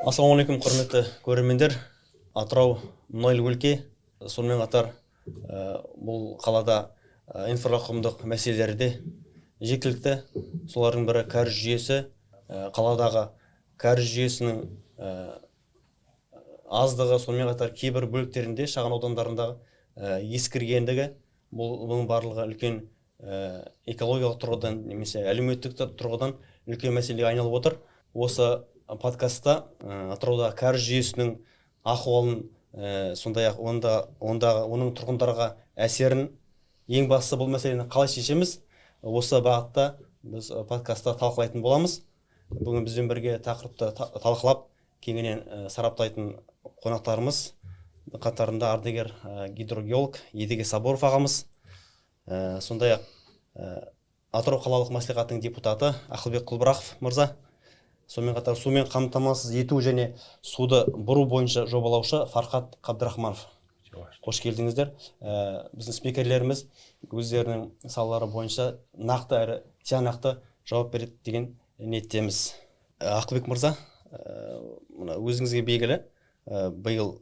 Ассалаумағалейкум, құрметті көрермендер. Атырау мұнайлы өлке, сонымен қатар бұл қалада инфрақұрылымдық мәселелерде жеткілікті. Солардың бірі кәріз жүйесі. Қаладағы кәріз жүйесінің аздығы, сонымен қатар кейбір бөліктерінде, шағын аудандарындағы ескіргендігі, бұның барлығы үлкен экологиялық тұрғыдан немесе әлеуметтік тұрғыдан үлкен мәселеге айналып отыр. Осы подкастта Атырауда кәріз жүйесінің ахуалын, сондай-ақ оның тұрғындарға әсерін, ең бастысы бұл мәселені қалай шешеміз, осы бағытта біз подкастта талқылайтын боламыз. Бүгін бізбен бірге тақырыпты талқылап, кеңінен сараптайтын қонақтарымыз қатарында ардагер гидрогеолог Едеге Сабуров ағамыз, сондай-ақ Атырау қалалық мәслихатының депутаты Ақылбек Құлбырақов мырза, сонымен қатар сумен қамтамасыз ету және суды бұру бойынша жобалаушы Фархат Қабдырахманов. Қош келдіңіздер. Біздің спикерлеріміз өздерінің салалары бойынша нақты әрі тиянақты жауап береді деген ниеттеміз. Ақылбек мырза, өзіңізге белгілі, биыл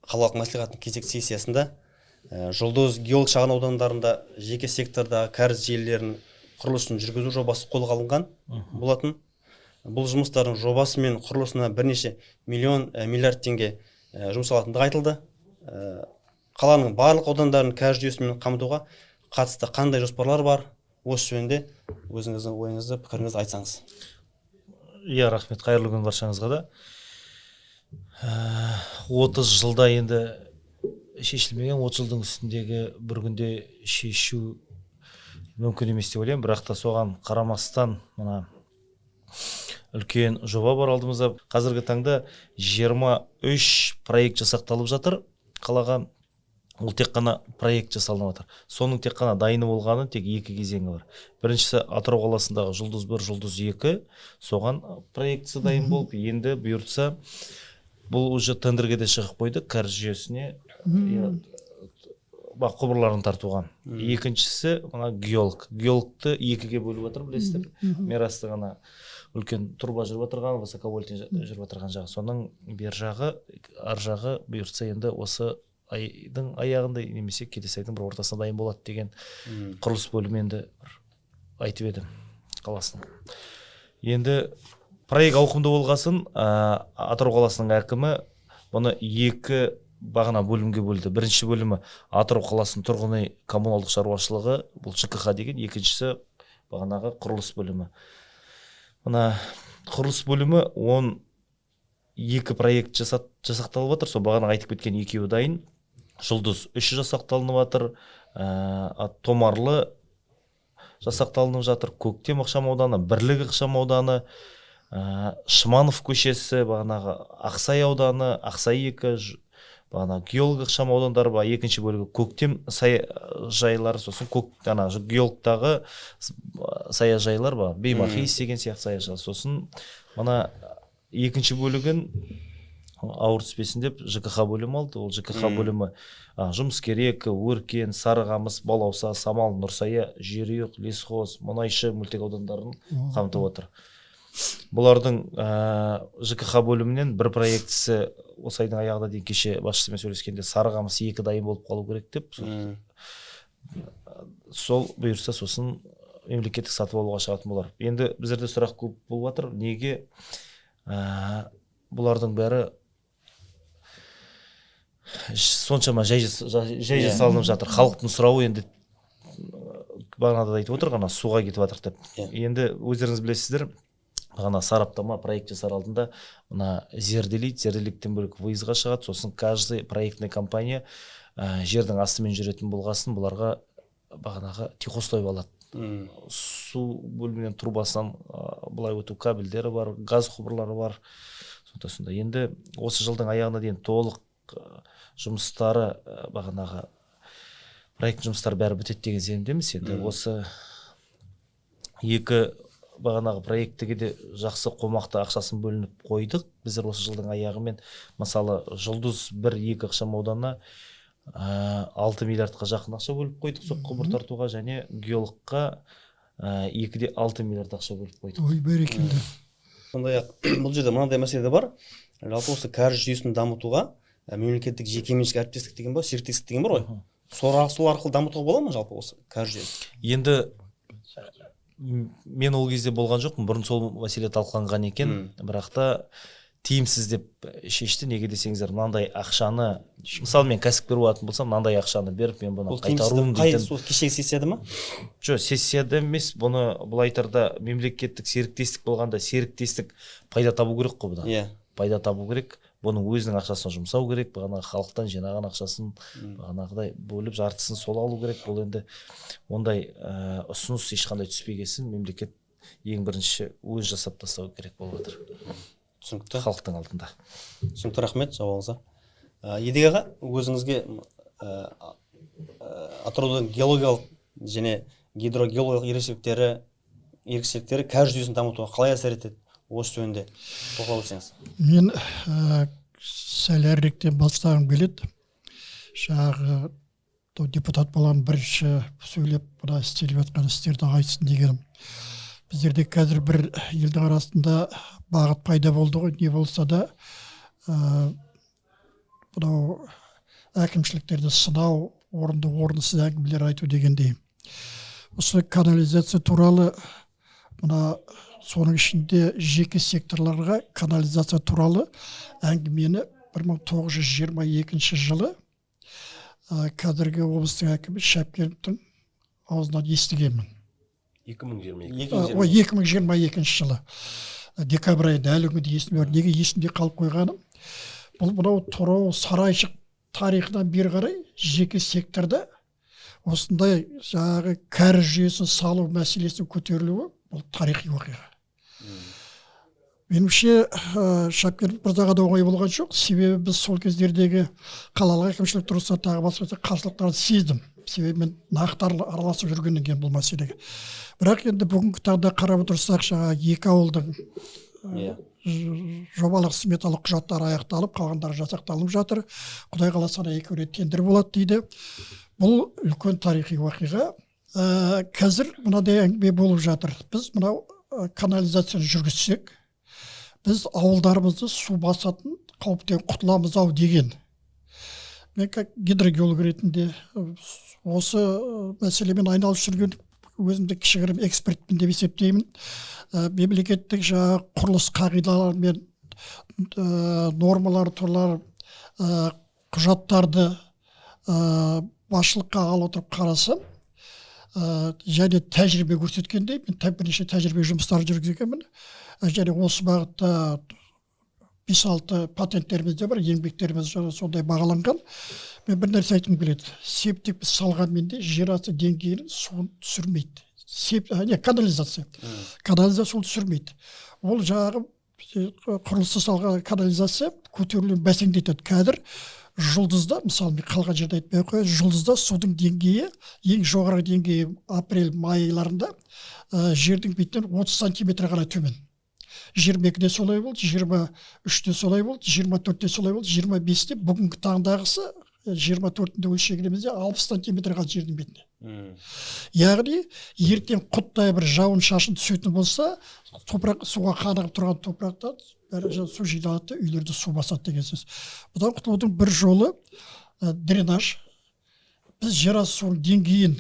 қалалық мәслихаттың кезекті сессиясында Жұлдыз геолог шағын аудандарында жеке сектордағы кәріз желілерінің құрылысын жүргізу жобасы қолға алынған болатын. Бұл жұмыстардың жобасы мен құрылысына бірнеше миллиард теңге жұмсалатындығы айтылды. Қаланың барлық аудандарын кәріз жүйесімен қамтуға қатысты қандай жоспарлар бар? Осы жөнінде өзіңіздің ойыңызды, пікіріңізді айтсаңыз. Рахмет, қайырлы күн баршаңызға да. 30 жылда енді шешілмеген, 30 жылдың үстіндегі бір күнде шешу мүмкін емес деп ойлаймын. Бірақ та соған қарамастан мына үлкен жоба бар алдымызда. Қазіргі таңда 23 проект жасақталып жатыр қалаға. Ол тек қана проект жасалынып жатыр. Соның тек қана дайыны болғаны тек 2 кезеңі бар. Біріншісі Атырау қаласындағы Жұлдыз 1, Жұлдыз 2, соған проектісі дайын болып, енді бұйыртса бұл уже тендерге де шығып қойды, кәріз жүйесіне құбырларын тартуға. Екіншісі мына геолог. Геологты 2-ге бөліп жатыр, білесіздер. Мерасты ғана үлкен турба жүріп отырған, высоковольтный жүріп отырған жағы. Соның бер жағы, ар жағы бұйыртса енді осы айдың аяғында немесе келесі айдың бір ортасына дайын болады деген құрылыс бөлімі енді айтып еді қаласының. Енді проект ауқымды болғасын, Атырау қаласының әкімі бұны 2 бағана бөлімге бөлді. Бірінші бөлімі Атырау қаласының тұрғын үй коммуналдық шаруашылығы, бұл ЖКХ деген, екіншісі бағанағы құрылыс бөлімі. Мына құрылыс бөлімі 12 проект жасақталып жатыр. Сол бағана айтып кеткен 2-і дайын. Жұлдыз 3 жасақталынып жатыр. Томарлы жасақталынып жатыр. Көктем ықшам ауданы, Бірлік ықшам ауданы, Шыманов көшесі, бағанағы Ақсай ауданы, Ақсай 2, бағана геолог ықшам аудандары бар. Екінші бөлігі Көктем саяжайлары, сосын геологтағы саяжайлар бар. Беймахис деген сияқты саяжайлар. Сосын мына екінші бөлігін ауыр түспесін деп ЖКХ бөлімі алды. Ол ЖКХ бөлімі Жұмыскерек, Өркен, Сарығамыс, Балауса, Самал, Нұрсая, Жерұйық, Лесхоз, Мұнайшы мөлтек аудандарын қамтып отыр. Бұлардың ЖКХ бөлімінен бір проектісі осы айдың аяғында дейін кеше басшысымен сөйлескенде Сарығамыс 2 дайын болып қалу керек деп. Сол бұйырса сосын мемлекеттік сатып алуға шығатын болар. Енді біздерде сұрақ көп болып жатыр. Неге бұлардың бәрі соншама жай жасалынып жатыр? Халықтың сұрауы енді бағанада айтып отыр, ғана суға кетіп жатыр деп. Енді өздеріңіз білесіздер, ғана сараптама проект жасар алдында мына зерделіктен бөлек выездға шығады. Сосын каждый проектный компания жердің астымен жүретін болғасын, бұларға бағанаға техостой алады. Су бөлімінен трубасынан бұлай өту кабельдері бар, газ құбырлары бар. Сонда енді осы жылдың аяғына дейін толық жұмыстары, бағанаға проект жұмыстары бәрі бітеді деген сенімдеміз. Енді осы 2 бағанағы проектіге де жақсы қомақты ақшасын бөлініп қойдық. Біздер осы жылдың аяғымен, мысалы Жұлдыз 1-2 ықшам ауданына 6 миллиардқа жақын ақша бөліп қойдық сол құбыр тартуға, және геологқа 2-де 6 миллиард ақша бөліп қойдық. Ой, бәрекелді. Сондай-ақ бұл жерде мынандай мәселе де бар. Жалпы осы кәріз жүйесін дамытуға мемлекеттік жекеменшік әріптестік деген бар, серіктестік деген бар ғой. Сол арқылы дамытуға бола ма жалпы осы кәріз жүйесін? Енді мен ол кезде болған жоқпын, бұрын сол мәселе талқыланған екен, бірақ та тиімсіз деп шешті. Неге десеңіздер, мынандай ақшаны, мысалы мен кәсіпкер болатын болсам, мынандай ақшаны беріп мен бұны қайтаруым дейтін. Ол кешегі сессияда ма? Жоқ, сессияда емес, бұны бұл айтарда мемлекеттік серіктестік болғанда серіктестік пайда табу керек қой бұдан. Иә. Пайда табу керек, бұның өзінің ақшасын жұмсау керек, бағана халықтан жинаған ақшасын бағанағыдай бөліп жартысын сол алу керек. Бұл енді ондай ұсыныс ешқандай түспегесін мемлекет ең бірінші өз жасап тастау керек болып отыр. Түсінікті. Халықтың алдында. Түсінікті, рахмет жауабыңызға. Едіге аға, өзіңізге Атыраудың геологиялық және гидрогеологиялық ерекшеліктері кәріз жүйесін дамытуға қалай әсер етеді? Осы жөнінде тоқталып өтсеңіз. Мен сәл әріректен бастағым келеді. Жаңағы депутат болған бірінші сөйлеп, мына істеліп жатқан істерді айтсын дегенім. Біздерде қазір бір елдің арасында бағыт пайда болды ғой, не болса да мынау әкімшіліктерді сынау, орынсыз әңгімелер айту дегендей. Осы канализация туралы, мына соның ішінде жеке секторларға канализация туралы әңгімені 1922 жылы қазіргі облыстың әкімі Шапкеновтың аузынан естігенмін. 2022 жылы декабрь айында, әлі күнде есімде бар. Неге есімде қалып қойғаным? Бұл мынау Торау, Сарайшық тарихынан бері қарай жеке секторда осындай жаңағы кәріз жүйесін салу мәселесінің көтерілуі бұл тарихи оқиға. Меніңше Шапкенов мырзаға да оңай болған жоқ. Себебі біз сол кездердегі қалалық әкімшілік тұрғысынан тағы басқа қарсылықтарды сездім. Себебі мен нақты араласып жүргеннен кейін бұл мәселеге. Бірақ енді бүгінгі таңда қарап отырсақ, жаңағы екі ауылдың жобалық сметалық құжаттары аяқталып, қалғандары жасақталып жатыр. Құдай қаласа екеуіне тендер болады дейді. Бұл үлкен тарихи оқиға. Қазір мынадай әңгіме болып жатыр. Біз мынау канализацияны жүргізсек, біз ауылдарымызды су басатын қауіптен құтыламыз-ау деген. Мен гидрогеолог ретінде осы мәселемен айналысып жүрген өзімді кішігірім экспертпін деп есептеймін. Мемлекеттік жаңағы құрылыс қағидалары мен нормалар туралы құжаттарды басшылыққа алып отырып қарасам, және тәжірибе көрсеткендей, мен бірнеше тәжірибе жұмыстары жүргізгенмін. Және осы бағытта 5-6 патенттеріміз де бар, еңбектеріміз сондай бағаланған. Мен бір нәрсе айтқым келеді. Септик біз салғанмен де жер асты деңгейін суын түсірмейді. Канализация. Канализация суын түсірмейді. Ол жаңағы құрылысы салған канализация көтерілуін бәсеңдетеді. Қазір жұлдызда, мысалы мен қалған жерде айтпай ақ қояйын, жұлдызда судың деңгейі, ең жоғары деңгейі апрель-май айларында жердің бетінен 30 сантиметр ғана төмен. 22-де солай болды, 23-де солай болды, 24-де солай болды, 25-де бүгінгі таңдағысы 24-де өлшегенімізде 60 сантиметр қалды жердің бетіне. Яғни ертең құттай бір жауын шашын түсетін болса, топырақ суға қанығып тұрған топырақтан су жиналады, үйлерді су басады деген сөз. Бұдан құтылудың бір жолы дренаж. Біз жер асты суының деңгейін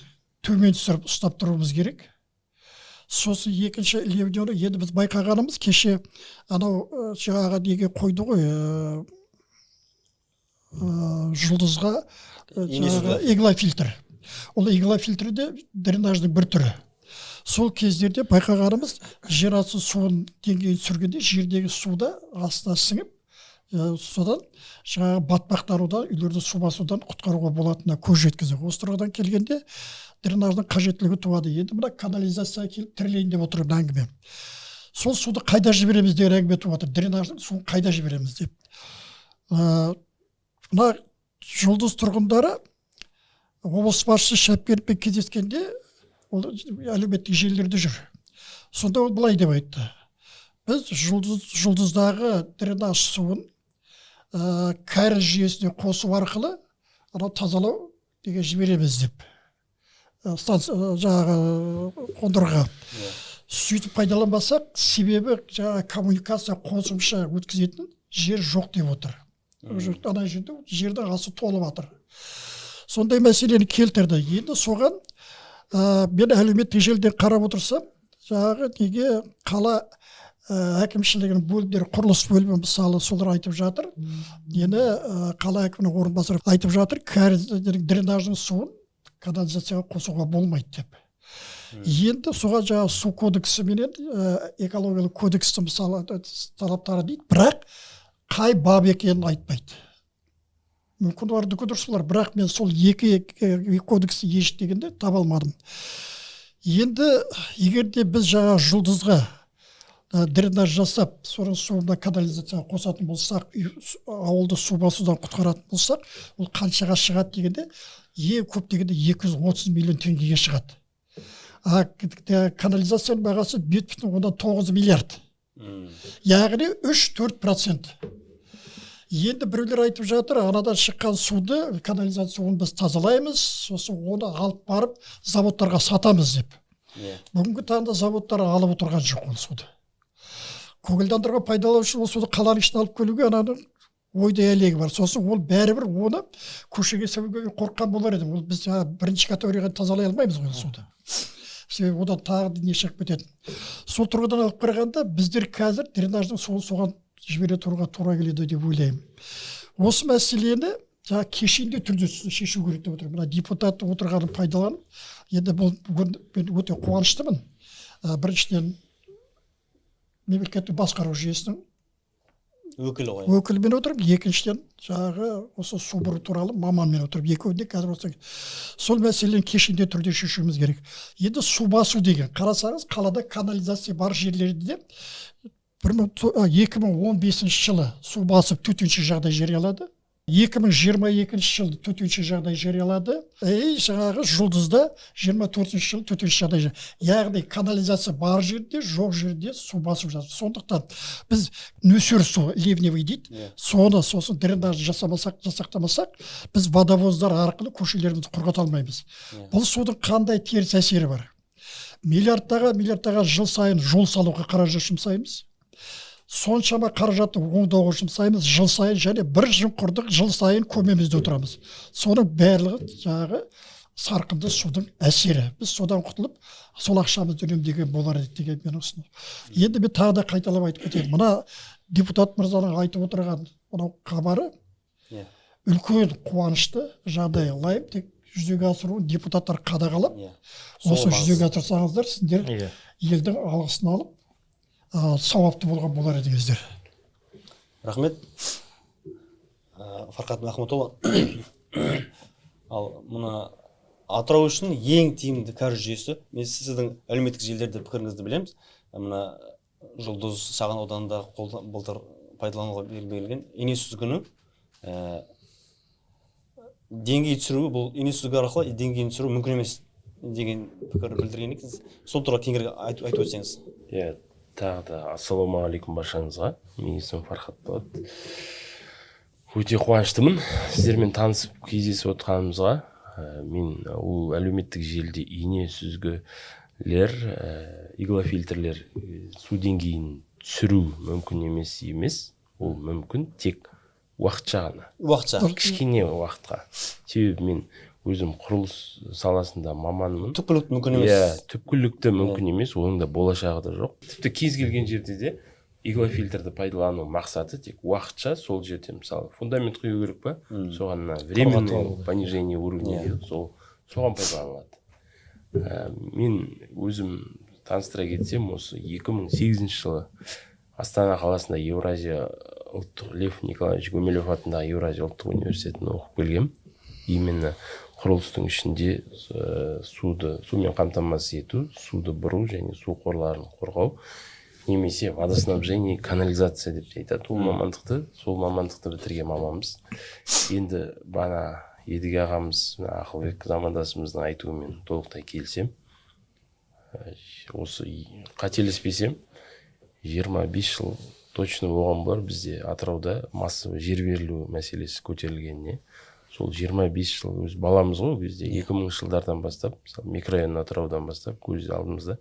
төмен түсіріп ұстап тұруымыз керек. Сосын екінші левдеуді енді біз байқағанымыз, кеше анау жаңағы неге қойды ғой, жұлдызға иглофильтр. Ол иглофильтрде дренаждың бір түрі. Сол кездерде байқағанымыз, жер асты суын деңгейін түсіргенде жердегі суда астына сіңіп, содан жаңағы батпақтарудан, үйлерді су басудан құтқаруға болатынына көз жеткізді. Осы тұрғыдан келгенде дренаждың қажеттілігі туады. Енді мына канализация келіп тірелейін деп отырып әңгіме. Сол суды қайда жібереміз деген әңгіме туып отыр. Дренаждың суын қайда жібереміз деп. Мына жұлдыз тұрғындары облыс басшысы Шапкеновпен кездескенде ол әлеуметтік желілерде жүр. Сонда ол былай деп айтты. Біз жұлдыздағы дренаж суын кәріз жүйесіне қосу арқылы анау тазалау деген жібереміз деп. Жаңағы қондырғы. сөйтіп пайдаланбасақ, себебі жаңағы коммуникация қосымша өткізетін жер жоқ деп отыр. Ана жерде жердің асы толып жатыр. Сондай мәселені келтірді. Енді соған мен әлеуметтік желіден қарап отырсам, жаңағы неге қала әкімшілігінің бөлімдері, құрылыс бөлімі мысалы солар айтып жатыр. Енді қала әкімінің орынбасары айтып жатыр, дренаждың суын канализацияға қосуға болмайды деп. Енді соған жаңағы су кодексі менен экологиялық кодексті мысалы талаптары дейді, бірақ қай бап екенін айтпайды. Мүмкін олар дұрыс болар, бірақ мен сол екі кодексті ешкімде таба алмадым. Енді егер де біз жаңа жұлдызға дренаж жасап, соның суына канализацияға қосатын болсақ, ауылды су басудан құтқаратын болсақ, ол қаншаға шығады дегенде, ең көп дегенде 230 миллион теңгеге шығады. Канализацияның бағасы 1,9 миллиард. Яғни 3-4%. Енді біреулер айтып жатыр, анадан шыққан суды, канализацияны біз тазалаймыз, сосын оны алып барып заводтарға сатамыз деп. Бүгінгі таңда заводтар алып отырған жоқ ол суды. Көгалдандыруға пайдаланушы ол суды қаланың ішіне алып келуге ананың ойдай әлегі бар. Сосын ол бәрібір оны көшеге салуға қорыққан болар еді. Ол біз бірінші категорияға тазалай алмаймыз ғой суды. Себебі одан тағы не шығып кетеді. Сол тұрғыдан алып қарағанда біздер қазір дренаждың суын соған жібере тұруға тура келеді деп ойлаймын. Осы мәселені кешенді түрде шешу керек деп отырмын. Мына депутат отырғанын пайдаланып, енді бұл мен өте қуаныштымын. Біріншіден мемлекеттік басқару жүйесінің өкілімен отырып, екіншіден жаңағы осы су бұру туралы маманмен отырып, екеуінде қазір осы сол мәселені кешенді түрде шешуіміз керек. Енді су басу деген, қарасаңыз, қалада канализация бар жерлерде 2015 жылы су басып төтенше жағдай жариялады. 2022 жылы төтенше жағдай жариялады. Жаңағы жұлдызда 24 жылы төтенше жағдай жариялады. Яғни канализация бар жерде, жоқ жерде су басып жатыр. Сондықтан біз нөсер су, ливневый дейді, сосын дренаж жасақтамасақ, біз водовоздар арқылы көшелерімізді құрғата алмаймыз. Бұл судың қандай теріс әсері бар? Миллиардтаған жыл сайын жол салуға қаражат жұмсаймыз. Соншама қаражатты оңдауға жұмсаймыз жыл сайын, және бір жымқырдық жыл сайын көмемізде отырамыз. Соның барлығы жаңағы сарқынды судың әсері. Біз содан құтылып, сол ақшамызды үнемдеген болар еді деген мен ұсынып. Енді мен тағы да қайталап айтып кетейін. Мына депутат мырзаның айтып отырған мынау хабары үлкен қуанышты жағдай. Лайым тек жүзеге асыруын депутаттар қадағалап, осы жүзеге асырсаңыздар, сіздер елдің алғысын алып сауапты болған болар едіңіздер. Рахмет. Фарқат Махмутұлы. Ал мұны Атырау үшін ең тиімді кәріз жүйесі. Мен сіздің әлеуметтік желілерде пікіріңізді білеміз. Мына Жұлдыз шағын ауданында былтыр пайдалануға берілген ине сүзгіні деңгей түсіру, бұл ине сүзгі арқылы деңгейін түсіру мүмкін емес деген пікір білдірген екенсіз. Сол туралы кеңірек айтып өтсеңіз. Тағы да ассалаумағалейкум баршаңызға. Менің есімім Фархат болады. Өте қуаныштымын сіздермен танысып кездесіп отқанымызға. Мен ол әлеуметтік желіде ине сүзгілер, иглофильтрлер су деңгейін түсіру мүмкін емес. Ол мүмкін тек уақытша ғана. Кішкене уақытқа. Себебі мен өзім құрылыс саласында маманмын. Түпкілікті мүмкін емес. Түпкілікті мүмкін емес, оның да болашағы да жоқ. Тіпті кез келген жерде де иглофильтрді пайдалану мақсаты тек уақытша сол жерде, мысалы, фундамент құю керек па? Соған временное понижение уровня, соған пайдаланылады. Мен өзім таныстыра кетсем, осы 2008 жылы Астана қаласында Евразия ұлттық Лев Николаевич Гумилев атындағы Евразия ұлттық университетін оқып келгем. Именно құрылыстың ішінде сумен қамтамасыз ету, суды бұру және су қорларын қорғау, немесе водоснабжение, канализация деп айтады. Сол мамандықты бітірген мамамыз. Енді бана Едіге ағамыз, Ақылбек замандасымыздың айтуымен толықтай келсем, осы қателеспесем 25 жыл точно болған болар бізде Атырауда массовый жер берілу мәселесі көтерілгеніне. Сол 25 жыл өз баламыз ғой, бізде 2000 жылдардан бастап, микрорайон Атыраудан бастап көз алдымызда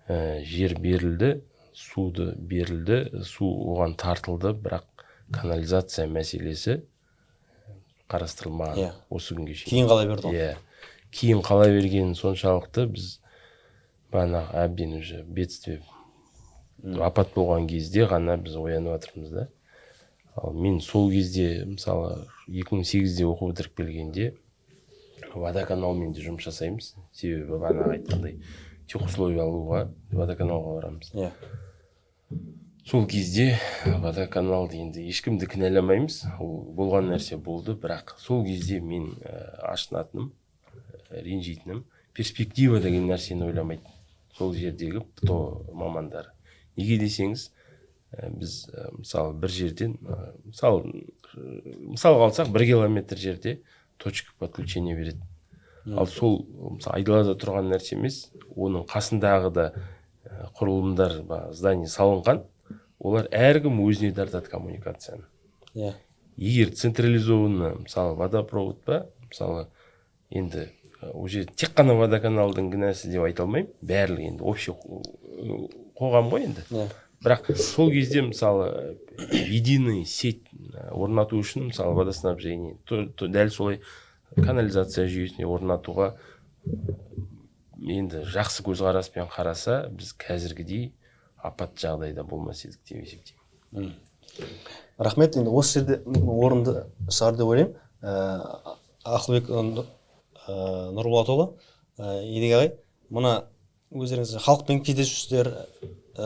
жер берілді, суды берілді, су оған тартылды, бірақ канализация мәселесі қарастырылмаған осы күнге шейін. Кейін қала берді ғой. Кейін қала бергені соншалықты біз бағанағы әбден уже бедствие апат болған кезде ғана біз оянып жатырмыз да. Ал мен сол кезде мысалы 2008-де оқу бітіріп келгенде водоканалмен де жұмыс жасаймыз. Себебі бағана айтқандай техусловие алуға водоканалға барамыз. Сол кезде водоканалды енді ешкімді кінәламаймыз. Ол болған нәрсе болды, бірақ сол кезде мен ашынатыным, ренжитінім, перспектива деген нәрсені ойламайды. Сол жердегі ПТО мамандары. Неге десеңіз, біз мысалы бір жерден, мысал қалсақ 1 километр жерде точка подключения береді. Ал сол мысалы айдалада тұрған нәрсе емес, оның қасындағы да құрылымдар, здание салынған, олар әркім өзіне тартады коммуникацияны. Егер централизованный, мысалы водопровод ба, мысалы енді уже тек қана водоканалдың кінәсі деп айта алмаймын, барлығы енді общий қоғам ғой енді. Бірақ сол кезде мысалы единый сеть орнату үшін, мысалы водоснабжение, дәл солай канализация жүйесіне орнатуға енді жақсы көзқараспен қараса, біз қазіргідей апат жағдайда болмас едік деп есептеймін. Рахмет. Енді осы жерде орынды шығар деп ойлаймын. Ақылбек Нұрболатұлы, Едіге ағай, мына өздеріңіз халықпен кездесушілер,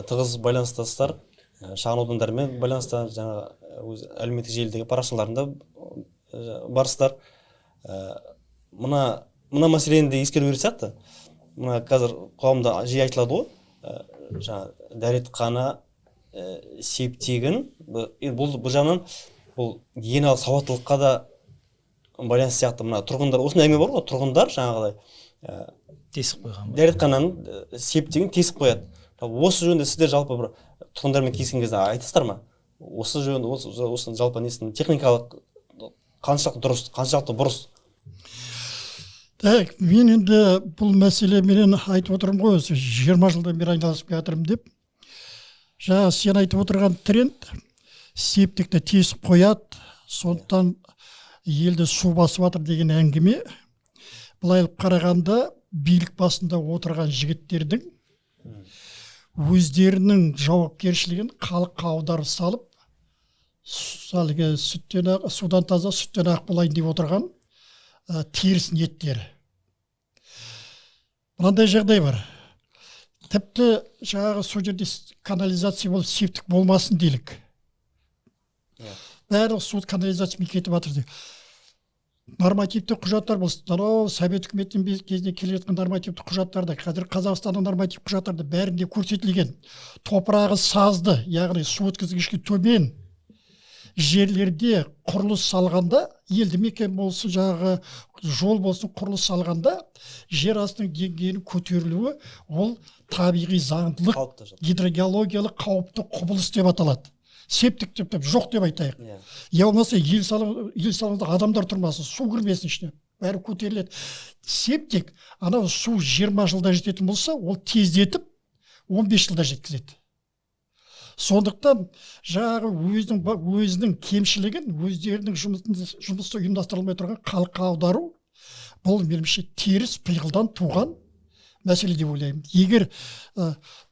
тығыз байланыстастар, шағын аудандармен байланысты, жаңа әлеуметтік желідегі парақшаларында барсыздар. Мына мәселені де ескеру керек сияқты. Мына қазір қоғамда жиі айтылады ғой, жаңа дәретхана, септегін, бұл жағынан бұл гигиеналық сауаттылыққа да байланысты сияқты. Мына тұрғындар, осындай әңгіме бар ғой, тұрғындар жаңағыдай тесіп қойған. Дәретхананың септегін тесіп қояды. Осы жөнінде сіздер жалпы бір тұрғындармен кездескен кезде айтасыздар ма? Осы жөнінде, осы жалпы несін техникалық қаншалықты дұрыс, қаншалықты бұрыс? Мен енді бұл мәселемен айтып отырмын ғой, 20 жылдан бері айналысып жатырмын деп. Жаңа сен айтып отырған тренд, септикті тесіп қояды, сондықтан елді су басып жатыр деген әңгіме. Былай қарағанда билік басында отырған жігіттердің өздерінің жауапкершілігін халыққа аударып салып, судан таза, сүттен ақ болайын деп отырған теріс ниеттері. Мынандай жағдай бар. Тіпті жаңағы сол жерде канализация болып септик болмасын делік. Барлық су канализациямен кетіп жатыр деп. Нормативті құжаттар бұл, Совет үкіметінің кезінде келе жатқан нормативті құжаттарда, қазір Қазақстанның нормативті құжаттарда бәрінде көрсетілген. Топырағы сазды, яғни су өткізгішке төмен жерлерде құрылыс салғанда, елді мекен болсын, жаңағы жол болсын, құрылыс салғанда жер астының деңгейінің көтерілуі ол табиғи заңдылық, гидрогеологиялық қауіпті құбылыс деп аталады. Септик деп жоқ деп айтайық. Я болмаса ел салыңызда адамдар тұрмасын, су кірмесін ішіне, бәрі көтеріледі. Септик, анау су 20 жылда жететін болса, ол тездетіп 15 жылда жеткізеді. Сондықтан жаңағы өзінің кемшілігін, өздерінің жұмысты ұйымдастырылмай тұрған халыққа аудару, бұл меніңше теріс пиғылдан туған мәселе деп ойлаймын. Егер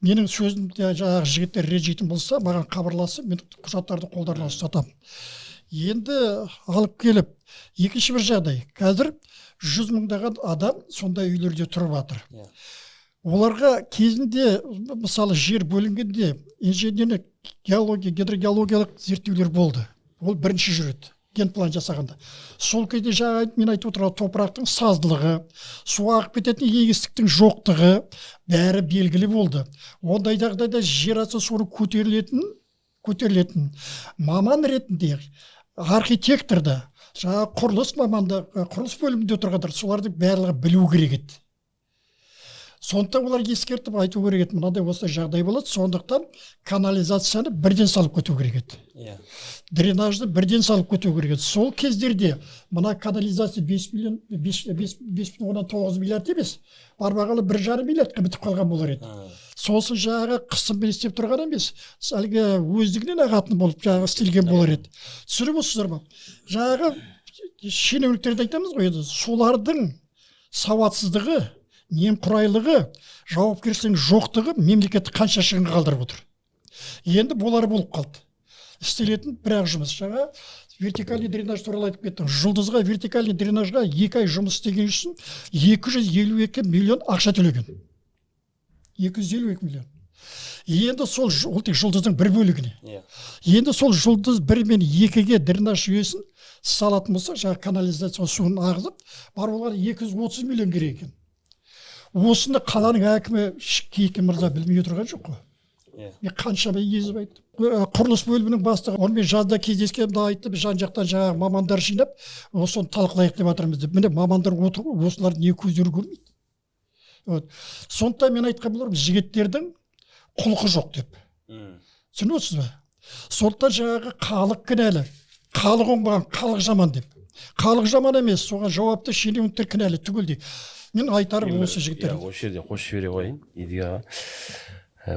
менің сөзімде жаңағы жігіттер ренжитін болса, маған хабарласып, мен құжаттарды қолдарына ұстатамын. Енді алып келіп, екінші бір жағдай. Қазір 100 мыңдаған адам сондай үйлерде тұрып жатыр. Оларға кезінде, мысалы, жер бөлінгенде инженерлік геология, гидрогеологиялық зерттеулер болды. Ол бірінші жүреді, генплан жасағанда. Сол кезде жаңа мен айтып отырған топырақтың саздылығы, су ағып кететін егістіктің жоқтығы бәрі белгілі болды. Ондай жағдайда жер асты суы көтерілетін маман ретінде архитекторды, жаңа құрылыс маманды, құрылыс бөлімінде тұрғандар, соларды барлығы білу керек еді. сондықтан олар ескертіп айту керек еді, мынандай осындай жағдай болады, сондықтан канализацияны бірден салып кету керек еді. иә Дренажды бірден салып кету керек еді. Сол кездерде мына канализация 5 миллион 5,9 миллиард емес, бармағалы 1,5 миллиардқа бітіп қалған болар еді. Сосын жаңағы қысыммен істеп тұрған емес, әлгі өздігінен ағатын болып жаңағы істелген болар еді. Түсініп отырсыздар ма? Жаңағы шенеуніктерді айтамыз ғой енді, солардың сауатсыздығы, немқұрайлығы, жауапкершілігінің жоқтығы мемлекетті қанша шығынға қалдырып отыр. Енді болар болып қалды. Істелетін бірақ жұмыс. Жаңа вертикальный дренаж туралы айтып кеттім. Жұлдызға, вертикальный дренажға 2 ай жұмыс істеген үшін 252 миллион ақша төлеген. 252 миллион. Енді сол тек жұлдыздың бір бөлігіне. Енді сол жұлдыз 1 мен 2-ге дренаж жүйесін салатын болса, жаңа канализация суын ағызып, бар болғаны 230 миллион керек екен. Осыны қаланың әкімі Кейкі мырза білмей отырған жоқ қой. Мен қаншама езіп айттым. Құрылыс бөлімінің бастығы, онымен жазда кездескенде айтты, біз жан-жақтан жаңағы мамандар жинап, осыны талқылайық деп жатырмыз деп. Міне мамандар отыр ғой, осылардың не көздері көрмейді. Сондықтан мен айтқан болармын, жігіттердің құлқы жоқ деп. Түсініп отырсыз ба? Сондықтан жаңағы халық кінәлі, халық оңбаған, халық жаман деп. Халық жаман емес, соған жауапты шенеуніктер кінәлі түгелдей. Мен айтарым осы жігіттер. Осы жерде қосып жібере қояйын идеяға.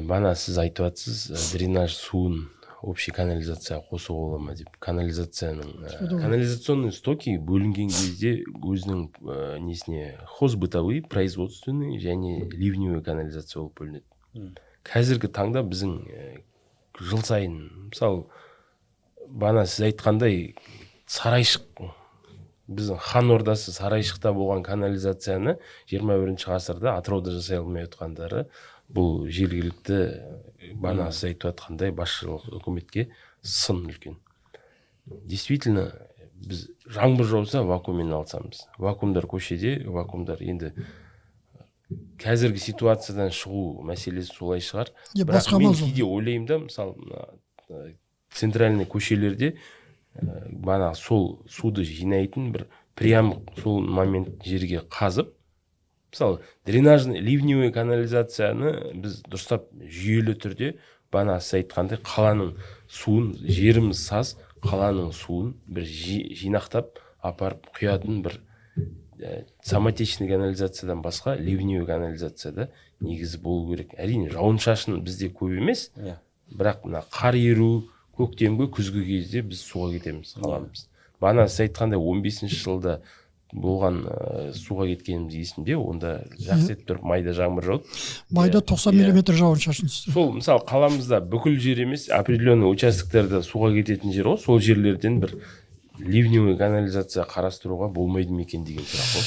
Бана сіз айтып жатсыз, дренаж суын общий канализацияға қосуға бола ма деп. Канализационный стоки бөлінген кезде өзінің несіне хозбытовый, производственный және ливневый канализация болып бөлінеді. Қазіргі таңда біздің жыл сайын, мысалы, бана сіз айтқандай сарайшық, біздің хан ордасы сарайшықта болған канализацияны 21-ші ғасырда Атырауда жасай алмай отқандары, бұл жергілікті бана сіз айтып жатқандай басшылық үкіметке сын үлкен. Действительно, біз жаңбыр жауса вакууммен алсамыз. Вакуумдар көшеде, вакуумдар енді қазіргі ситуациядан шығу мәселесі солай шығар. Бірақ мен кейде ойлаймын да, мысалы, центральный көшелерде бана сол суды жинайтын бір прям сол момент жерге қазып, мысалы, дренажный ливневый канализацияны біз дұрыстап жүйелі түрде бана сіз айтқандай қаланың суын, жеріміз саз, қаланың суын бір жинақтап апарып құятын бір самотечный канализациядан басқа ливневый канализацияда негізі болу керек. Әрине жауын шашын бізде көп емес, бірақ мына қар еру, көктемгі күзгі кезде біз суға кетеміз, қаламыз. Бана сіз айтқандай 15-ші жылда болған суға кеткеніміз есімде, онда жақсы етіп тұрып майда жаңбыр жауды. Майда 90 миллиметр жауын шашын түсті. Сол, мысалы, қаламызда бүкіл жер емес, определенный участоктарда суға кететін жер ғой, сол жерлерден бір ливневый канализация қарастыруға болмайды ма екен деген сұрақ ғой.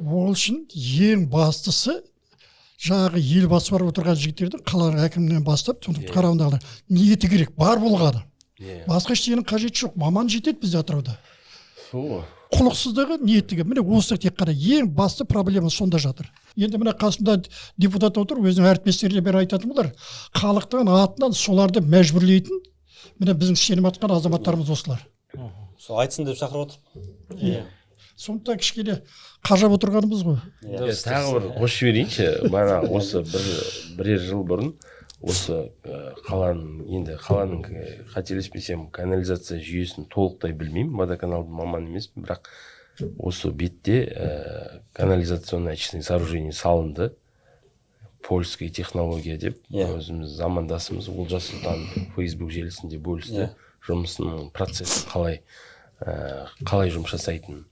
Ол үшін ең бастысы жаңағы елбасы барып отырған жігіттердің қаланың әкімінен бастап қарауындағылар ниеті керек, бар болғаны. Басқа ештеңенің қажеті жоқ, маман жетеді бізде Атырауда. Құлықсыздығы, ниеттігі, міне осы тек қана ең басты проблема сонда жатыр. Енді міне қасымда депутат отыр, өзінің әріптестеріне бері айтатын болар, халықтың атынан соларды мәжбүрлейтін, міне біздің сенім артқан азаматтарымыз осылар. Сол айтсын деп шақырып отыр. Сондықтан кішкене қажап отырғанымыз ғой. Тағы бір қосып жіберейінші, бана осы бірер жыл бұрын осы қаланың қателеспесем канализация жүйесін толықтай білмеймін, водоканалдың маманы емеспін, бірақ осы бетте канализационный очистный сооружение салынды, польский технология деп, өзіміз замандасымыз Олжас Сұлтан Facebook желісінде бөлісті, жұмысының процесі қалай жұмыс жасайтын.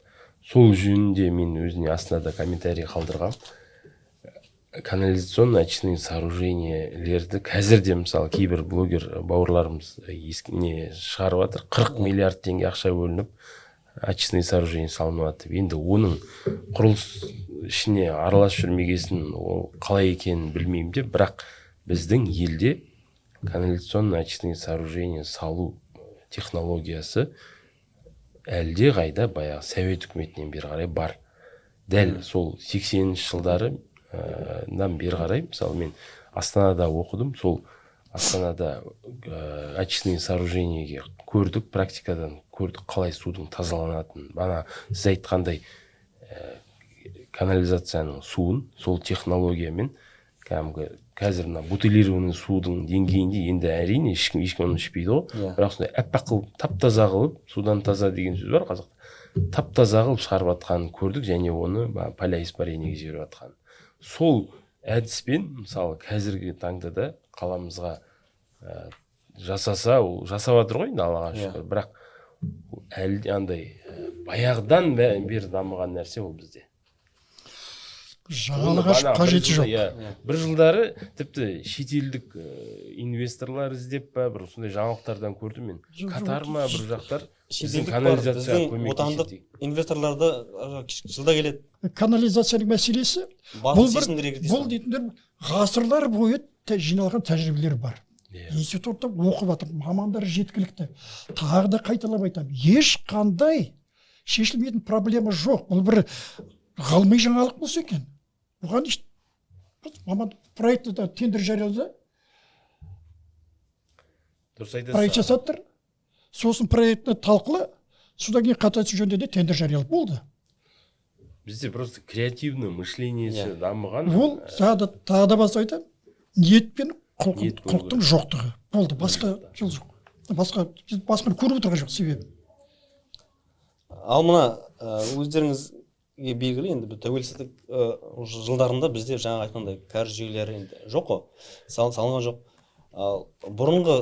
Сол жөнінде мен өзіне астына да комментарий қалдырғам. Канализационный очистный сооружениелерді қазірде, мысалы, кейбір блогер бауырларымыз ескіне шығарып жатыр, 40 миллиард теңге ақша бөлініп, очистный сооружение салынып жатыр. Енді оның құрылыс ішіне араласып жүрмегесін қалай екенін білмеймін де, бірақ біздің елде канализационный очистный сооружение салу технологиясы әлде қайда баяғы Совет үкіметінен бері қарай бар. Дәл сол 80-ші жылдардан бері қарай, мысалы, мен Астанада оқыдым, сол Астанада очистный сооружениеге көрдік, практикадан көрдік қалай судың тазаланатынын. Бана сіз айтқандай канализацияның суын сол технологиямен кәдімгі қазір мына бутилированный судың деңгейінде енді әрине ешкім оны ішпейді ғой, бірақ сондай аппақ қылып тап-таза қылып, судан таза деген сөз бар қазақта, тап-таза қылып шығарып жатқанын көрдік, және оны полииспарениеге жіберіп жатқан. Сол әдіспен мысалы қазіргі таңда да қаламызға жасаса, ол жасап жатыр ғой енді Аллаға шүкір, бірақ әлде андай баяғыдан бері дамыған нәрсе ол бізде. Жаңалық ашып қажеті жоқ. Бір жылдары тіпті шетелдік инвесторлар іздеп па, бір сондай жаңалықтардан көрдім мен. Катар ма бір жақтар біздің канализация отандық инвесторларды жылда келеді. Канализацияның мәселесі бұл дейтіндер ғасырлар бойы жиналған тәжірибелер бар. Институтта оқып жатыр, мамандар жеткілікті. Тағы да қайталап айтамын, ешқандай шешілмейтін проблема жоқ. Бұл бір ғылыми жаңалық болса екен. Бұған маман проектті тендер жариялады. Проект жасаттыр. Сосын проектті талқыла, содан кейін қатысы жөнінде де тендер жариялап болды. Бізде просто креативный мышлениесі дамыған. Ол тағы да басқа айтамын, ниет пен құлықтың жоқтығы. Болды, басқа жол жоқ. Басқаны көріп отырған жоқ себебі. Ал мына өздеріңізге белгілі, енді бір тәуелсіздік жылдарында бізде жаңа айтқандай кәріз жүйелері енді жоқ қой, салынған жоқ. Ал бұрынғы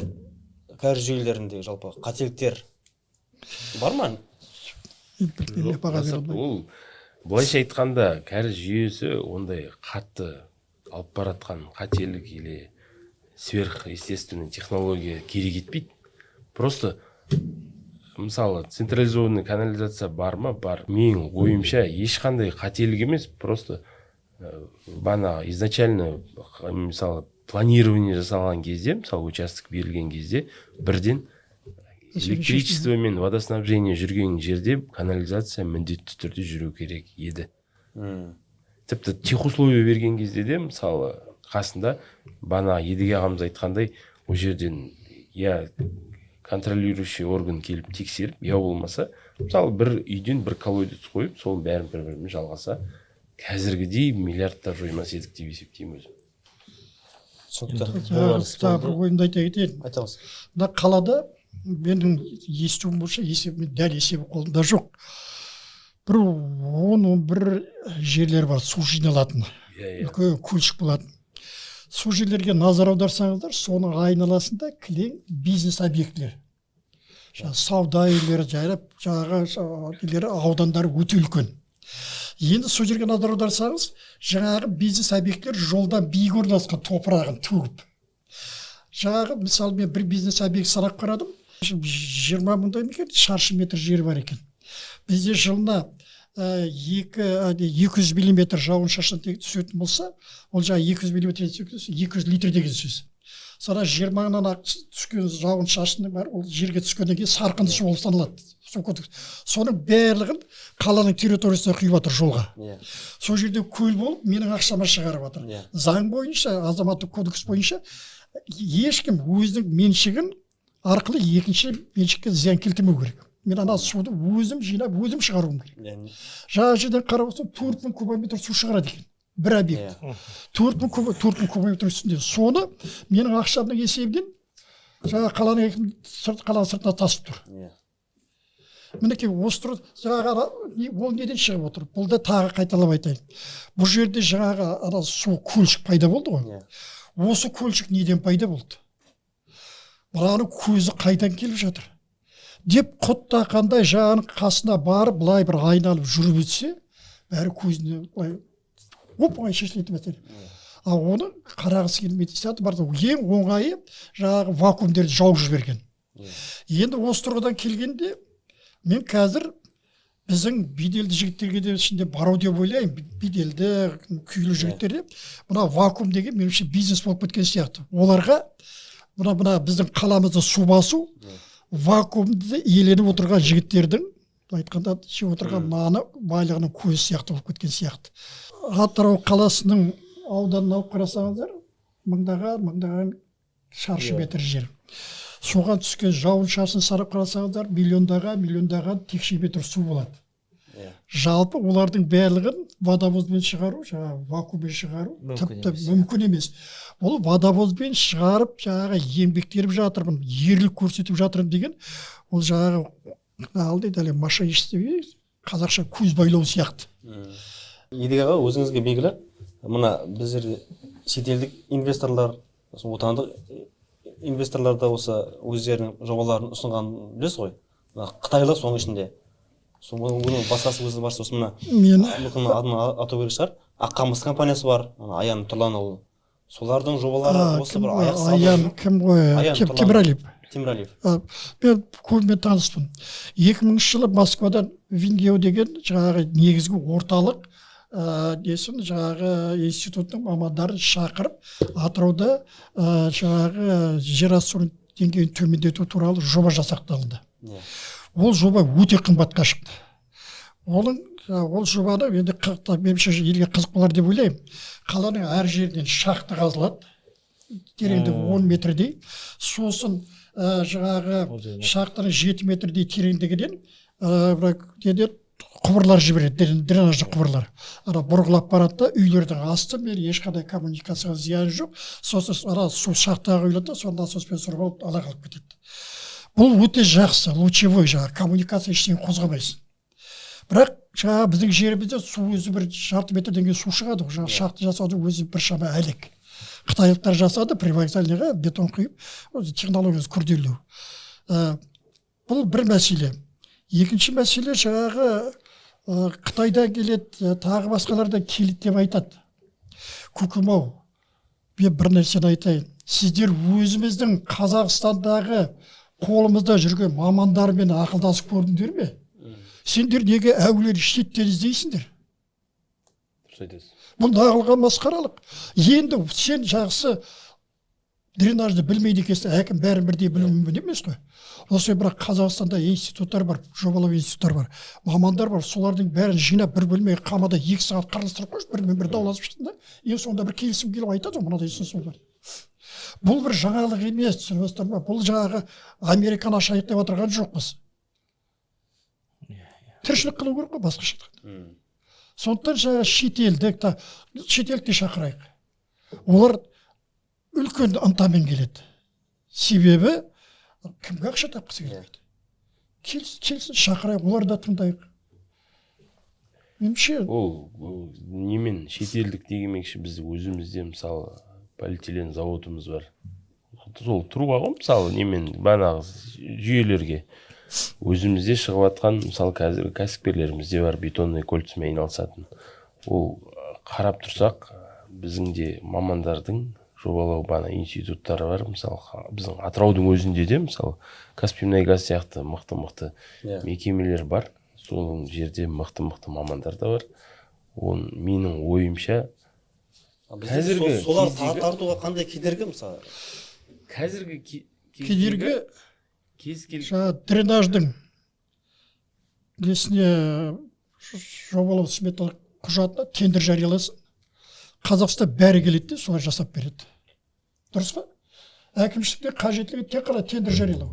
кәріз жүйелерінде жалпы қателіктер бар ма? Ол былайша айтқанда кәріз жүйесі ондай қатты алып баратқан қателік или сверхъестественный технология керек етпейді. Просто мысалы централизованный канализация бар ма? Бар. Менің ойымша ешқандай қателік емес, просто изначально мысалы планирование жасалған кезде, мысалы участок берілген кезде бірден электричество мен водоснабжение жүрген жерде канализация міндетті түрде жүру керек еді. Тіпті техусловие берген кезде де мысалы қасында Едіге ағамыз айтқандай, ол жерден контролирующий орган келіп тексеріп, болмаса, мысалы бір үйден бір колодец қойып, сол бәрін бір-бірімен жалғаса, қазіргідей миллиардтар жоймас едік деп есептеймін өзім. Бір ойымды айта кетейін. Айтыңыз. Мына қалада менің естуім бойынша, дәл есебі қолымда жоқ. Бір 10-11 жерлер бар, су жиналатын. Үлкен көлшік болатын. Су жерлерге назар аударсаңыздар, соның айналасында кілең бизнес объектілер. Сауда үйлері жайрап, жаңағы аудандары өте үлкен. Енді су жерге назар аударсаңыз, жаңағы бизнес объекттер жолдан биік орналасқан топырағын төгіп. Жаңағы мысалы мен бір бизнес объект санап қарадым, 20 мыңдай шаршы метр жер бар екен. Бізде жылына 200 миллиметр жауын шашын түсетін болса, ол жаңа 200 миллиметр 200 литр деген сөз. Сара 20 мыңнан түскен жауын шашын бар, ол жерге түскеннен кейін сарқынды су болып саналады. Соның барлығын қаланың территориясына құйып жатыр жолға. Сол жерде көл болып, менің ақшама шығарып жатыр. Заң бойынша, азаматтық кодекс бойынша ешкім өзінің меншігін арқылы екінші меншікке зиян келтірмеу керек. Мен ана суды өзім жинап, өзім шығаруым керек. Жаңа жерден қарап отырсам 4000 кубометр су шығарады екен. Бір объект. 4000 кубометр үстінде. Соны менің ақшамның есебінен жаңа қаланың сыртына тасып тұр. Мінекей осы тұр, жаңағы ол неден шығып отыр? Бұл да тағы қайталап айтайын. Бұл жерде жаңағы су көлшік пайда болды ғой. Осы көлшік неден пайда болды? Бұланың көзі қайдан келіп жатыр? Деп құтта қандай жағының қасына барып, былай бір айналып жүріп өтсе, бәрі көзіне оп-оңай шешілетін мәселе. Ал оны қарағысы келмейді. Ең оңайы жаңағы вакуумдерді жауып жіберген. Енді осы тұрғыдан келгенде, мен қазір біздің беделді жігіттерге де ішінде бару деп ойлаймын. Беделді, күйлі жігіттерде мына вакуум деген меніңше бизнес болып кеткен сияқты. Оларға мына біздің қаламызды су басу, вакуумды иеленіп отырған жігіттердің, айтқанда жеп отырған наны байлығының көзі сияқты болып кеткен сияқты. Атырау қаласының ауданын алып қарасаңыздар, мыңдаған шаршы метр жер. Соған түскен жауын шашын сарап қарасаңыздар, миллиондаған текше метр су болады. жалпы олардың барлығын водовозбен шығару, жаңағы вакууммен шығару тіпті мүмкін емес. Ол водовозбен шығарып, жаңағы еңбектеніп жатырмын, ерлік көрсетіп жатырмын деген, ол жаңағы дейді мошенничество, қазақша көз байлау сияқты. Едіге аға, өзіңізге белгілі, мына біздер шетелдік инвесторлар, отандық инвесторлар да осы өздерінің жобаларын ұсынғанын білесіз ғой. Қытайлық соның ішінде. Бұның басқасы өзі бар, сосын мүмкін атын атау керек шығар. Аққамыс компаниясы бар, Аян Тұрланұлы. Солардың жобалары осы бір аяқ салды. Аян кім ғой? Темірәлиев. Мен көбімен таныспын. 2000 жылы Москвадан Вингео деген жаңағы негізгі орталық жаңағы институттың мамандарын шақырып, Атырауда жаңағы жер асты деңгейін төмендету туралы жоба жасақталды. Ол жоба өте қымбатқа шықты. Ол жобаны енді меніңше елге қызық болар деп ойлаймын. Қаланың әр жерінен шахта қазылады, тереңдігі 10 метрдей. Сосын жаңағы шахтаның 7 метрдей тереңдігінен құбырлар жібереді, дренажды құбырлар. Бұрғылап барады да, үйлердің асты мен ешқандай коммуникацияға зияны жоқ. Сосын су шахтаға құйылады, сонда сосын сұрып алып ала қалып кетеді. Бұл өте жақсы, лучевой жаңағы коммуникация ештеңе қозғамайсың. Бірақ жаңағы біздің жерімізде су өзі бір жарты метрден кейін су шығады, жаңағы шахта жасаудың өзі біршама әлек. Қытайлықтар жасады, привокзальныйға бетон құйып, технологиясы күрделеу. Бұл бір мәселе. Екінші мәселе жаңағы Қытайдан келеді, тағы басқалардан келеді деп айтады. Көкем-ау, мен бір нәрсені айтайын. Сіздер өзіміздің Қазақстандағы қолымызда жүрген мамандармен ақылдасып көрдіңдер ме? Сендер неге әулиені шеттен іздейсіңдер? Бұл нағылған масқаралық. Енді сен жақсы дренажды білмейді екенсің, әкім бәрін бірдей білуі мүмкін емес қой. Осы бірақ Қазақстанда институттар бар, жобалау институттар бар, мамандар бар, солардың бәрін жинап бір бөлмеге қамада 2 сағат қарастырып қойшы, бірімен бір дауласып шықты да, ең соңында бір келісім келіп айтады ғой, мынадай ұсыныс бар. Бұл бір жаңалық емес, түсінесіздер ме? Бұл жаңағы Американы ашайық деп отырған жоқпыз. Тіршілік қылу керек қой, басқаша айтқанда. Сондықтан жаңағы шетелдікті шақырайық. Олар үлкен ынтамен келеді. Себебі кімге ақша тапқысы келмейді. Келсін шақырайық, олар да тыңдайық. Меніңше ол немен шетелдік дегенмекші, біз өзімізде мысалы полиэтилен заводымыз бар. Сол тұруға ғой, мысалы немен бағанағы жүйелерге өзімізде шығып жатқан, мысалы қазір кәсіпкерлерімізде бар, бетонный кольцомен айналысатын. Ол қарап тұрсақ, біздің де мамандардың жобалау бана институттары бар, мысалы біздің Атыраудың өзінде де, мысалы Каспиймунайгаз сияқты мықты мекемелер бар. Сол жерде мықты мамандар да бар. Он менің ойымша қазіргі солар тартуға қандай кедергі мысалы? Қазіргі кедергі кез келген жаңағы дренаждың несіне жобалау сметалық құжатына тендер жарияласын. Қазақстан бәрі келеді де солай жасап береді. Дұрыс па? Әкімшілікте қажеттілігі тек қана тендер жариялау.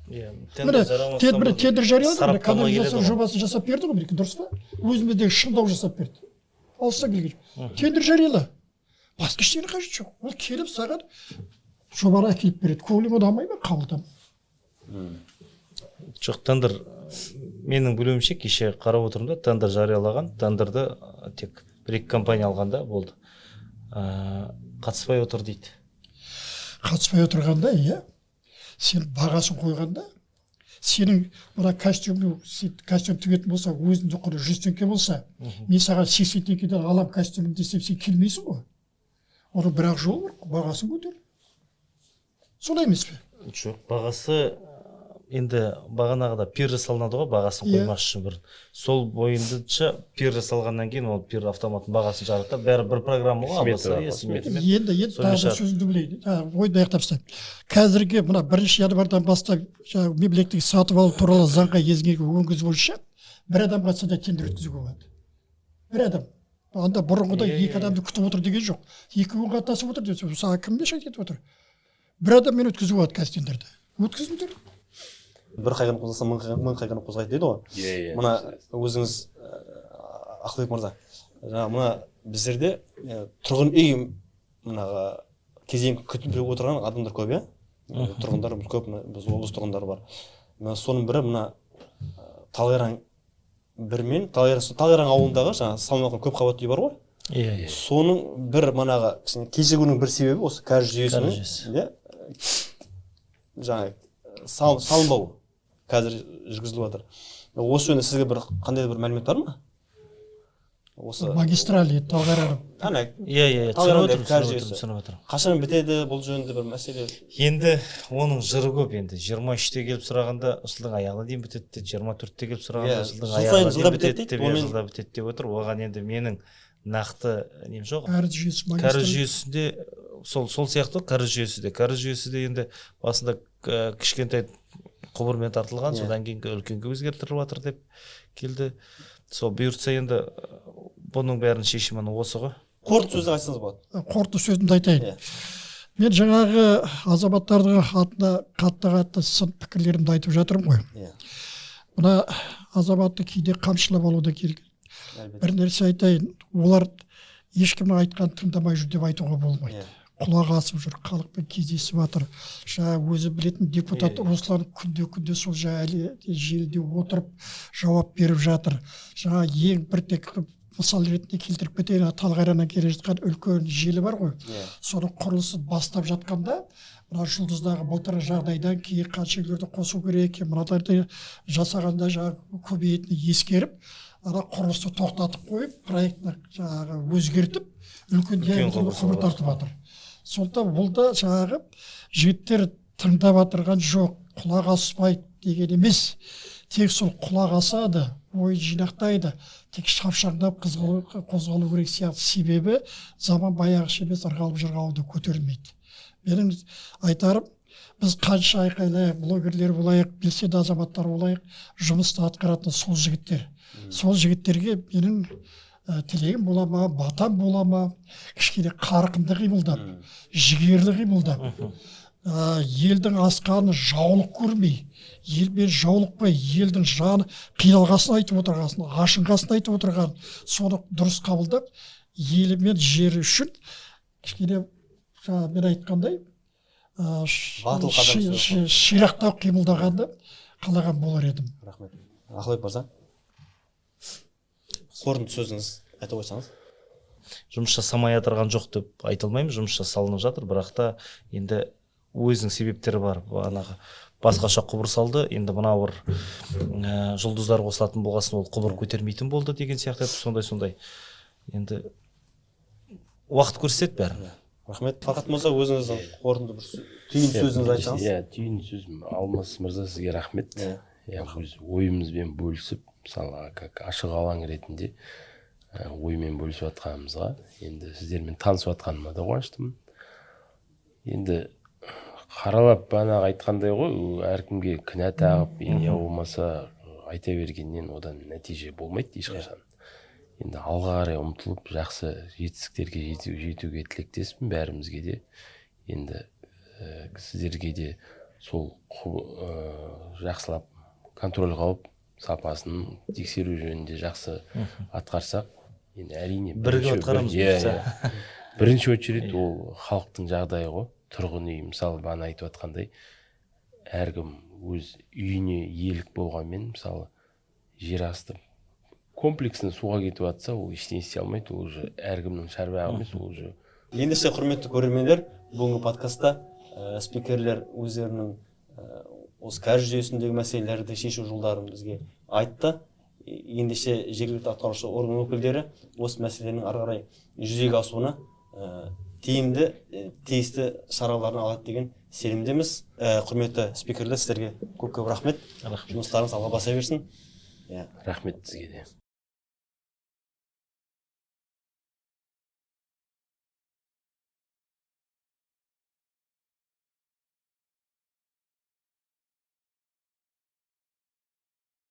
Міне тендер жариялады, канализация жобасын жасап берді ғой, дұрыс па? Өзіміздегі шыңдау жасап берді. Алыстан келген. Тендер жарияла. Басқа ештеңе қажет жоқ. Ол келіп саған жобаны әкеліп береді. Көңілің ұнамай ма, қабылдама. Жоқ, тендер менің білуімше кеше қарап отырмын да, тендер жариялаған, тендерді тек 1-2 компания алғанда болды. Қатыспай отыр дейді. Қатыспай отырғанда, иә. Сен бағасын қойғанда, сенің мына костюм тігетін болса, өзіңді құны 100 теңге болса, мен саған 80 теңгеден алам костюмін десем, сен келмейсің ғой. Оның бірақ жолы бар, бағасын көтер. Солай емес пе? Жоқ, бағасы енді бағанағыда пир жасалынады ғой, бағасын қоймас үшін бір. Сол бойынша пир жасалғаннан кейін ол пир автоматтың бағасын жаратып, бәрі бір программа ғой, енді тағы сөзіңді білейін. Ойды аяқтап тастайын. Қазіргі мына 1 январдан бастап мемлекеттік сатып алу туралы заңға енгізу бойынша бір адам қатысса да тендер өткізуге болады. Бір адам. Анда бұрынғыдай 2 адамды күтіп отыр деген жоқ. 2 күн қатынасып отыр десе, саған кім шайт етіп отыр? Бір адаммен өткізуге болады қазір тендерді. Өткізіңдер. бір қайғыны қозғаса мың қайғыны қозғайды дейді ғой. иә Мына өзіңіз Ақылбек мырза, жаңа мына біздерде тұрғын үй мына кезең күтіп отырған адамдар көп, иә? Тұрғындар көп, біз облыс тұрғындары бар. Соның бірі мына Талайраң Талайраң ауылындағы жаңа салынған көп қабатты үй бар ғой. Иә. Соның бір манағы кешігуінің бір себебі осы кәріз жүйесінің жаңа салынбау қазір жүргізіліп жатыр. Осы жөнінде сізге бір қандай бір мәлімет бар ма? Осы магистраль Талғарар. Ана Иә, түсініп отырмын. Қашан бітеді бұл жөнінде бір мәселе? Енді оның жыры көп. Енді 23-те келіп сұрағанда жылдың аяғына дейін бітеді дейді, 24-те келіп сұрағанда жылдың аяғына дейін бітеді деп, жылда бітеді деп отыр. Оған енді менің нақты нем жоқ. Кәріз жүйесінде сол сияқты кәріз жүйесі де енді басында кішкентай құбырмен тартылған, содан кейін үлкенге өзгертіліп жатыр деп келді. Сол бұйыртса енді бұның бәрінің шешімі осы ғой. Қорытынды сөзді айтсаңыз болады. Қорытынды сөзімді айтайын. Мен жаңағы азаматтардың атына қатты сын пікірлерімді айтып жатырмын ғой. Мына азаматты кейде қамшылап алу да керек. Бір нәрсе айтайын, олар ешкімнің айтқанын тыңдамай жүр деп айтуға болмайды. Құлақ асып жүр, халықпен кездесіп жатыр. Жаңа өзі білетін депутат Руслан күнде сол желіде отырып жауап беріп жатыр. Жаңа ең бір тек мысал ретінде келтіріп кетейін, Талғарынан келе жатқан үлкен желі бар ғой. Соның құрылысын бастап жатқанда, мына жұлдыздағы былтыр жағдайдан кейін қанша үйлерді қосу керек екен, мыналарды жасағанда жаңа көбейетінін ескеріп, ана құрылысты тоқтатып қойып, проектті жаңағы өзгертіп, үлкен диаметрлі құбыр тартып жатыр. Сондықтан бұл да жаңағы жігіттер тыңдап отырған жоқ, құлақ аспайды деген емес. Тек сол құлақ асады, ойын жинақтайды, тек шапшаңдап қозғалу керек сияқты. Себебі заман баяғыша емес, ырғалып жырғалуды көтерілмейді. Менің айтарым, біз қанша айқайлайық, блогерлер болайық, белсенді азаматтар болайық, жұмысты атқаратын сол жігіттер. Сол жігіттерге менің тілегім бола ма, батам бола ма, кішкене қарқынды қимылдап, жігерлі қимылдап, елдің асқанын жаулық көрмей, елмен жаулықпай, елдің жаны қиналғасын айтып отырғасын, ашынғасын айтып отырған, соны дұрыс қабылдап, елі мен жері үшін кішкене мен айтқандай ширақтау қимылдағанды қалаған болар едім. Рахмет. Ақылбек мырза, қорытынды сөзіңіз айтып қойсаңыз. Жұмыс жасамай жатырған жоқ деп айта алмаймын, жұмыс жасалынып жатыр, бірақ та енді өзінің себептері бар. Басқаша құбыр салды, енді мына бір жұлдыздар қосылатын болғасын ол құбыр көтермейтін болды деген сияқты сондай. Енді уақыт көрсетеді бәрі. Рахмет. Фархат мырза, өзіңіздің қорытынды бір түйін сөзіңізді айтсаңыз. Иә, түйін сөзім. Алмас мырза, сізге рахмет. Өз ойымызбен бөлісіп, мысалы ашық алаң ретінде оймен бөлісіп жатқанымызға, енді сіздермен танысып жатқаныма да қуаныштымын. Енді қаралап бағанағы айтқандай ғой, әркімге кінә тағып, я болмаса айта бергеннен одан нәтиже болмайды ешқашан. Енді алға қарай ұмтылып, жақсы жетістіктерге жетуге тілектеспін бәрімізге де. Енді сіздерге де сол жақсылап контроль қалып, сапасын тексеру жөнінде жақсы атқарсақ, енді әрине бірге атқарамыз. Бірінші очередь ол халықтың жағдайы ғой. Тұрғын үй, мысалы бағана айтып жатқандай, әркім өз үйіне иелік болғанмен, мысалы жер асты комплексін суға кетіп жатса, ол ештеңе істей алмайды, ол уже әркімнің шаруасы емес, ол уже. Ендеше құрметті көрермендер, бүгінгі подкастта спикерлер өздерінің осы кәріз жүйесіндегі мәселелерді шешу жолдарын бізге айтты. Ендеше жергілікті атқарушы орган өкілдері осы мәселенің ары қарай жүзеге асуына тиімді, тиісті шараларын алады деген сенімдеміз. Құрметті спикерлер, сіздерге көп рахмет. Жұмыстарыңыз алға баса берсін. Рахмет сізге де.